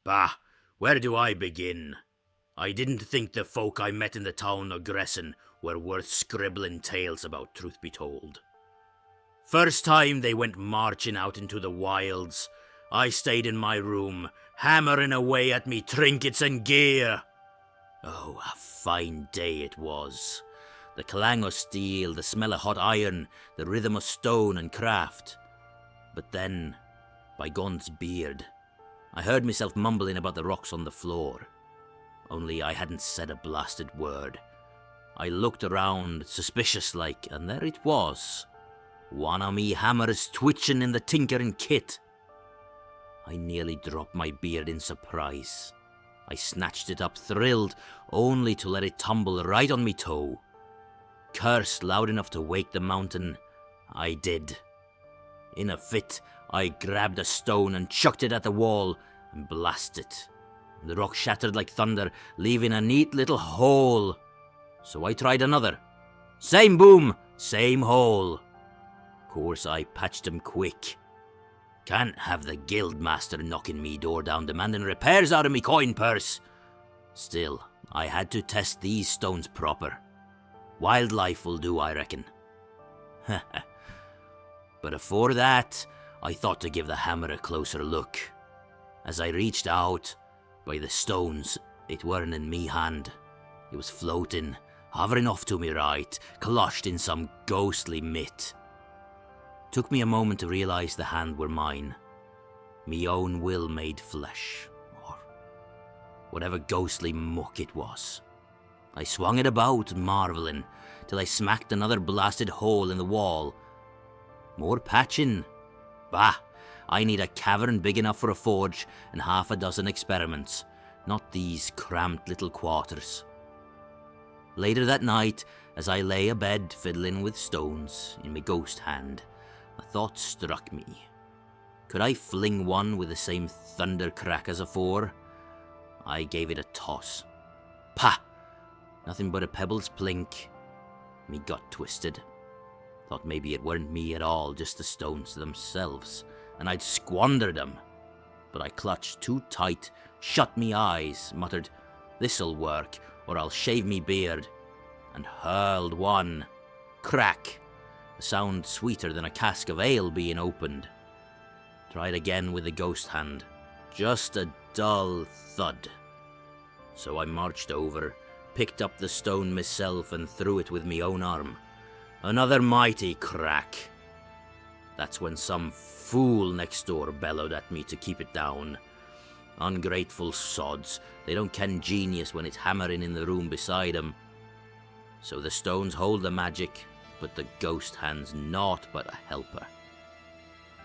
Bah, where do I begin? I didn't think the folk I met in the town of Gresson were worth scribbling tales about, truth be told. First time they went marching out into the wilds, I stayed in my room, hammering away at me trinkets and gear. Oh, a fine day it was. The clang of steel, the smell of hot iron, the rhythm of stone and craft. But then, by God's beard, I heard myself mumbling about the rocks on the floor. Only I hadn't said a blasted word. I looked around, suspicious-like, and there it was. One of me hammers twitching in the tinkering kit. I nearly dropped my beard in surprise. I snatched it up, thrilled, only to let it tumble right on me toe. Cursed loud enough to wake the mountain, I did. In a fit, I grabbed a stone and chucked it at the wall and blasted it. The rock shattered like thunder, leaving a neat little hole. So I tried another. Same boom, same hole. Course I patched him quick. Can't have the guildmaster knocking me door down demanding repairs out of me coin purse. Still, I had to test these stones proper. Wildlife will do, I reckon. But afore that, I thought to give the hammer a closer look. As I reached out, by the stones, it weren't in me hand. It was floating, hovering off to me right, closhed in some ghostly mitt. Took me a moment to realise the hand were mine. Me own will made flesh, or whatever ghostly muck it was. I swung it about, marvelling, till I smacked another blasted hole in the wall. More patching. Bah, I need a cavern big enough for a forge and half a dozen experiments, not these cramped little quarters. Later that night, as I lay abed fiddling with stones in my ghost hand, a thought struck me. Could I fling one with the same thunder crack as afore? I gave it a toss. Pah! Nothing but a pebble's plink. Me got twisted. Thought maybe it weren't me at all, just the stones themselves, and I'd squandered them. But I clutched too tight, shut me eyes, muttered, "This'll work, or I'll shave me beard," and hurled one. Crack! A sound sweeter than a cask of ale being opened. Tried again with the ghost hand. Just a dull thud. So I marched over, picked up the stone myself and threw it with me own arm. Another mighty crack. That's when some fool next door bellowed at me to keep it down. Ungrateful sods, they don't ken genius when it's hammering in the room beside 'em. So the stones hold the magic, but the ghost hand's naught but a helper.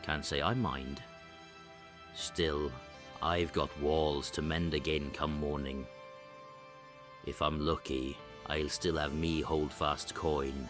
Can't say I mind. Still, I've got walls to mend again come morning. If I'm lucky, I'll still have me holdfast coin.